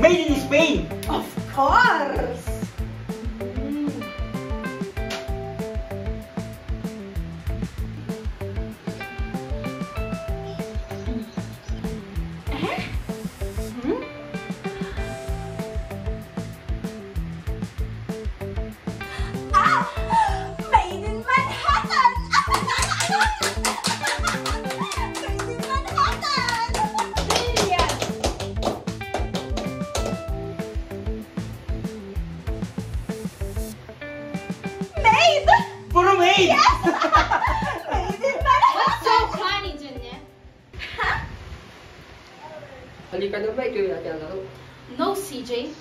Made in Spain! Of course! Made in Manhattan! Made in Manhattan! Brilliant! Made! Puro made! Yes! Made in Manhattan! What's so funny, Junya? Halika na ba? Ikaw yung natin laro. No, CJ.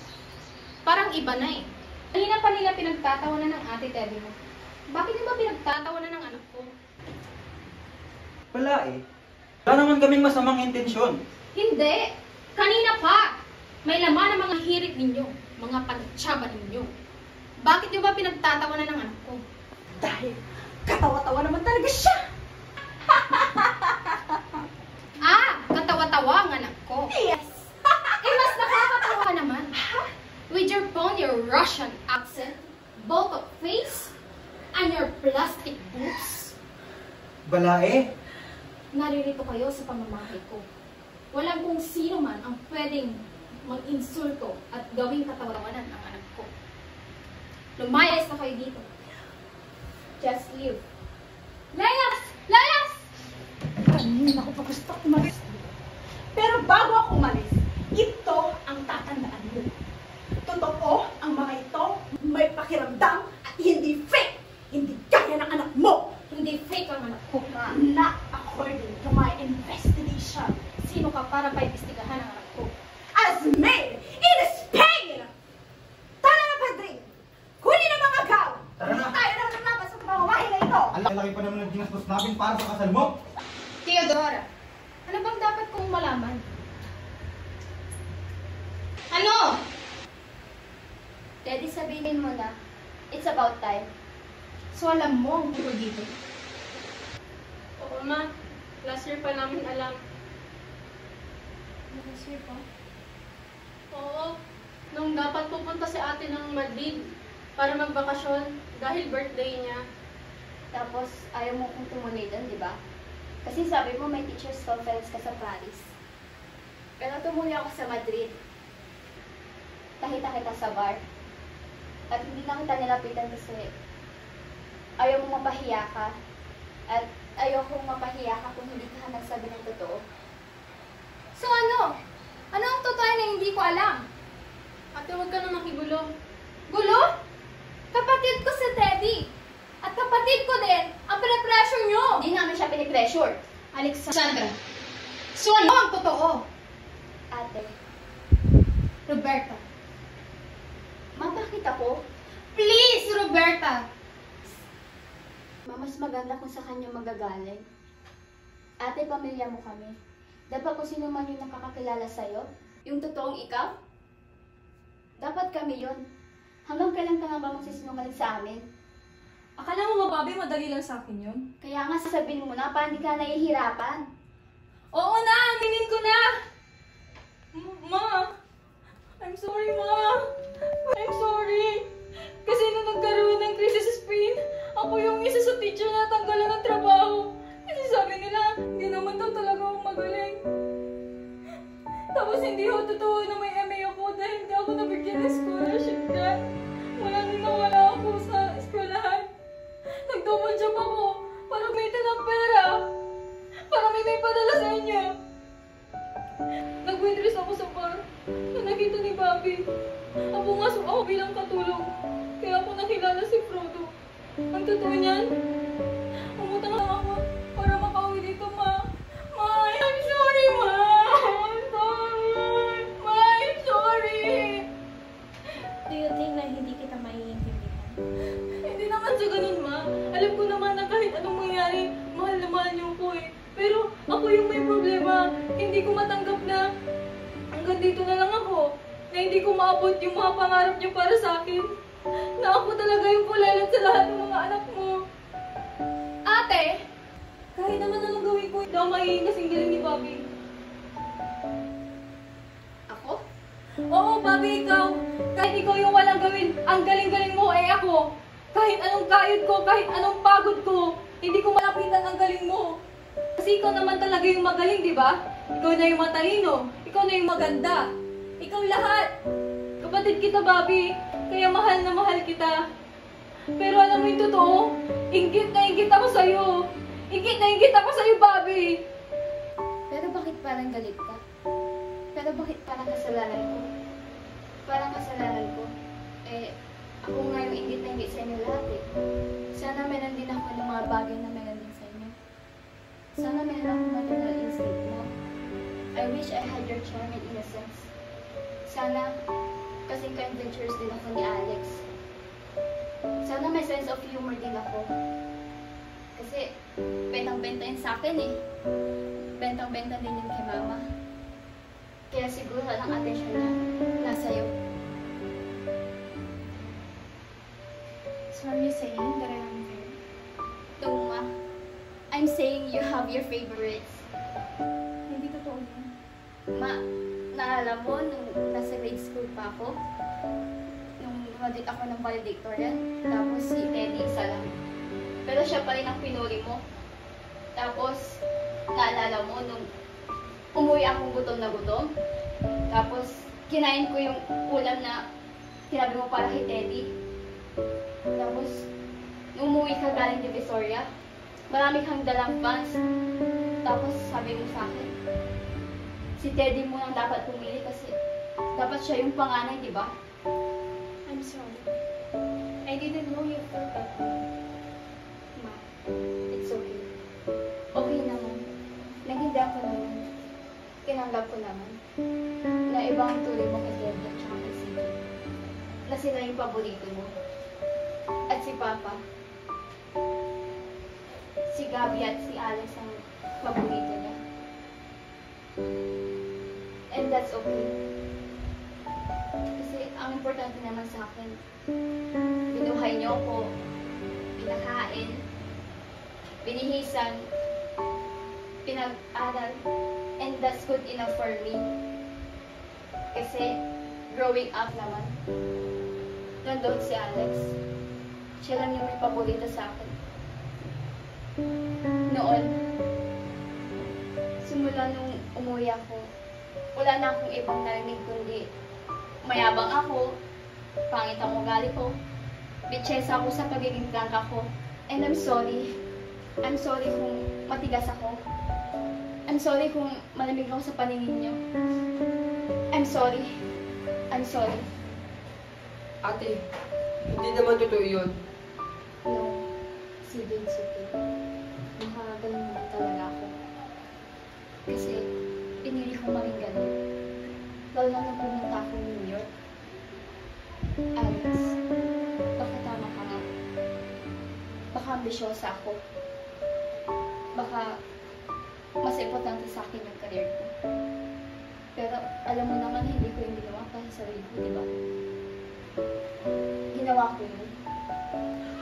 Parang iba na eh. Kanina pa nila pinagtatawanan ng ate Teddy mo. Bakit niyo ba pinagtatawanan ng anak ko? Wala eh. Wala naman kaming masamang intensyon. Hindi! Kanina pa! May laman ang mga hirit ninyo, mga pantsaba ninyo. Bakit niyo ba pinagtatawanan ng anak ko? Dahil katawa-tawa naman talaga siya! Katawa-tawa ang anak ko. Yes! Mas nakakatawa ka naman. With your phone, your Russian accent, both of face, and your plastic boobs. Wala eh. Naririto kayo sa pamamahay ko. Walang kung sino man ang pwedeng mag-insulto at gawing katawanan ang anak ko. Lumayas na kayo dito. Just leave. Layas! Layas! Kanina ko pa gusto umalis. Pero bago ako umalis, ito ang tatandaan mo. Totoo ang mga ito, may pakiramdam at hindi fake. Hindi gaya ng anak mo. Hindi fake ang anak ko. Not according to my investigation. Sino ka para paimbestigahan ang anak ko? As made in Spain! Tara na, Padre! Kunin ang mga gaw! Tara na. Tayo na naman sa pamamahay na ito! Ang laki pa naman ng ginastos namin para sa kasal mo. Theodora, ano bang dapat kong malaman? Ano? Daddy, sabihin mo na, it's about time. So alam mo ang tungkol dito? Oo, ma. Last year pa namin alam. Last year pa? Oo. Nung dapat pupunta si ate ng Madrid para magbakasyon dahil birthday niya. Tapos, ayaw mo kong tumuloy doon, di ba? Kasi sabi mo may teacher's conference ka sa Paris. Pero tumuloy ako sa Madrid. Nakita kita sa bar. At hindi na kita nilapitan kasi ayaw mo mapahiya ka. At ayaw kong mapahiya ka kung hindi ka nagsabi ng totoo. So ano? Ano ang totoo na hindi ko alam? Ate, huwag ka na makigulo. Gulo? Kapatid ko si Teddy. At kapatid ko din ang pinipressure nyo. Hindi namin siya pinipressure. Alexandra, so ano ang totoo? Ate, Roberta. ma, bakit ako? Please, Roberta. Ma, mas maganda kung sa kanya magagaling. Ate, pamilya mo kami. Dapat kung sino man yung nakakakilala sa'yo, yung totoong ikaw, dapat kami yun. Hanggang kailan ka nga ba magsisinungaling sa amin? Akala mo ba, Bobby, madali lang sa akin yun? Kaya nga sasabihin mo na, para hindi ka nahihirapan. Oo na! Aminin ko na! Ma! I'm sorry, Ma! I'm sorry! Kasi nung nagkaroon ng krisis sa Spain, ako yung isa sa teacher na tanggalan ng trabaho. Kasi sabi nila, hindi naman daw talaga ako magaling. Tapos hindi ho totoo na may MA ako dahil hindi ako nabigyan ng scholarship ka. Wala din nawala ako sa eskwelahan. Nag-double job ako para kumita ng pera. Para may padala sa inyo. Nag-waitress ako sa bar na nakita ni Bobby. Ang pumasok ako bilang katulong. Kaya ako nakilala si Frodo. Ang totoo niyan, umutang lang ako para makauwi dito, Ma. Ma, I'm sorry, Ma. I'm sorry. Ma, I'm sorry. Do you think na hindi kita maiintindihan? Hindi naman sa ganun, Ma. Alam ko naman na kahit anong mangyari, mahal na mahal niyo ko eh. Pero ako yung may problema. Hindi ko matanggap na hanggang dito na lang ako. Na hindi ko maabot yung mga pangarap niyo para sa akin. Na ako talaga yung kulelat sa lahat ng mga anak mo. Ate! Kahit naman anong gawin ko, hindi ako magiging kasing galing ni Bobby. Ako? Oo, Bobby, ikaw. Kahit ikaw yung walang gawin, ang galing-galing mo, ako. Kahit anong kayod ko, kahit anong pagod ko, hindi ko malapitan ang galing mo. Kasi ikaw naman talaga yung magaling, di ba? Ikaw na yung matalino, ikaw na yung maganda. Ikaw lahat. Kapatid kita, Bobby, kaya mahal na mahal kita. Pero alam mo yung totoo, inggit na inggit ako sa'yo. Inggit na inggit ako sa'yo, Bobby. Pero bakit parang galit ka? Pero bakit parang kasalanan ko? Parang kasalanan ko. Ako nga yung inggit na inggit sa inyo lahat eh. Sana meron din ako ng mga bagay na meron din sa inyo. Sana meron akong maternal instinct mo. I wish I had your charm and innocence. Sana kasing ka-adventurous din ako ni Alex. Sana may sense of humor din ako. Kasi bentang-benta yun sa akin eh. Bentang-benta din yun kay Mama. Kaya siguro ang atensyon niya nasa iyo. So are you saying that I am fair? Tuma, I'm saying you have your favorites. Hindi totoo yun. Naalala mo nung nasa grade school pa ako? Nung graduate ako ng valedictorian, tapos si Teddy isa lang. Pero siya pa rin ang pinuli mo. Tapos, naalala mo nung umuwi akong gutom na gutom. Tapos, kinain ko yung ulam na tinabi mo para kay Teddy. Tapos, nung umuwi ka galing Divisoria, marami kang dalang fans. Tapos, sabi mo sa akin, si Teddy mo lang dapat pumili kasi dapat siya yung panganay, di ba? I'm sorry. I didn't know you felt that way. Ma, it's okay. Okay naman. Naginda ko naman. Tinanggap ko naman. Na ibang tuloy mo kay Teddy at saka kay Sige. Na sila yung paborito mo. At si Papa. Si Gabby at si Alex ang paborito niya. And that's okay. Kasi ang importante naman sa akin, binuhay niyo ako, pinakain, binihisan, pinag-aral, and that's good enough for me. Kasi growing up naman, nandun si Alex. Siya lang yung may paborito sa akin. Noon, simula nung umuwi ako, wala na akong ibang narinig kundi mayabang ako, pangit ang ugali ko, bitchesa ako sa pagiging prangka ko, and I'm sorry. I'm sorry kung matigas ako. I'm sorry kung malamig ako sa paningin niyo. I'm sorry. I'm sorry. Ate, hindi naman totoo yun. No, sige, it's okay. Makakagaling naman talaga ako. Kasi, pinili ko maging ganun. Lalo na nung pumunta ako ng New York. Alex, baka tama ka nga. Baka ambisyosa ako. Baka mas importante sa akin yung career ko. Pero alam mo naman hindi ko yung ginawa para sa sarili ko, di ba? Ginawa ko yun.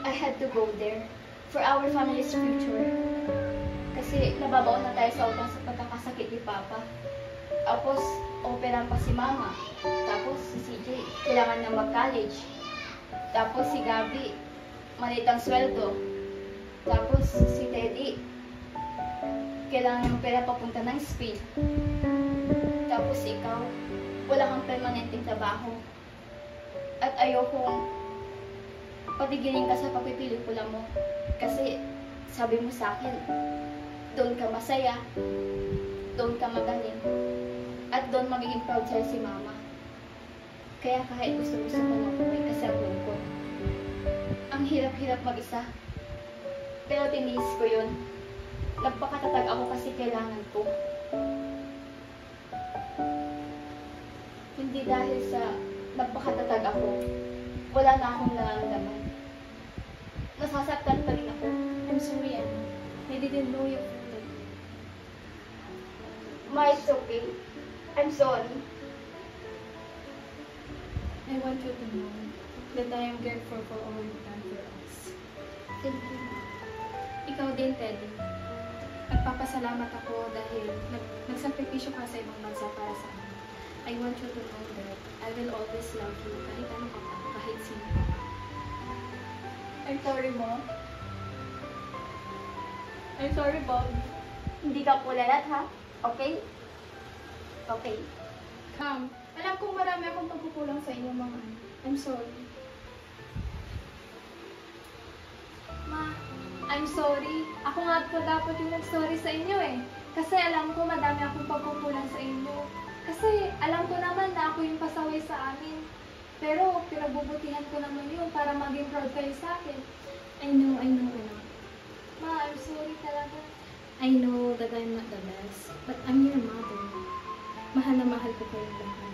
I had to go there for our family's future. Kasi nababaon na tayo sa utang sa pagkakasakit ni Papa. Tapos, opera pa si Mama. Tapos, si CJ, kailangan na mag-college. Tapos, si Gabby, maliit ang sweldo. Tapos, si Teddy, kailangan ng pera papunta ng Spain. Tapos, ikaw, wala kang permanenteng trabaho. At ayokong patigilin ka sa papipelikula mo. Kasi, sabi mo sa akin, doon ka masaya, doon ka magaling, at doon magiging proud sa'yo si Mama. Kaya kahit gusto-gusto ko na umuwi kasi ang lungkot. Ang hirap-hirap mag-isa. Pero tiniis ko yun. Nagpakatatag ako kasi kailangan ko. Hindi dahil sa nagpakatatag ako, wala na akong nararamdaman. Nasasaktan pa rin ako. I'm sorry, Anna. I didn't know you felt that way. Ma, it's okay. I'm sorry. I want you to know that I am grateful for all you've done for us. Thank you. Ikaw din, Teddy. Nagpapasalamat ako dahil nagsakripisyo ka sa ibang bansa para sa amin. I want you to know that I will always love you kahit ano ka pa, kahit sino ka pa. I'm sorry, Ma. I'm sorry, Bobby. Hindi ka pulalat, ha? Okay? Okay. Come, alam kong marami akong pagkukulang sa inyo mga anak. I'm sorry. Ma, I'm sorry. Ako nga po dapat yung nag-sorry sa inyo eh. Kasi alam ko madami akong pagkukulang sa inyo. Kasi alam ko naman na ako yung pasaway sa amin. Pero pinagbubutihan ko naman yun para maging proud kayo sa akin. I know, anak. Ma, I'm sorry talaga. I know that I'm not the best, but I'm your mother. Mahal na mahal ko kayong lahat.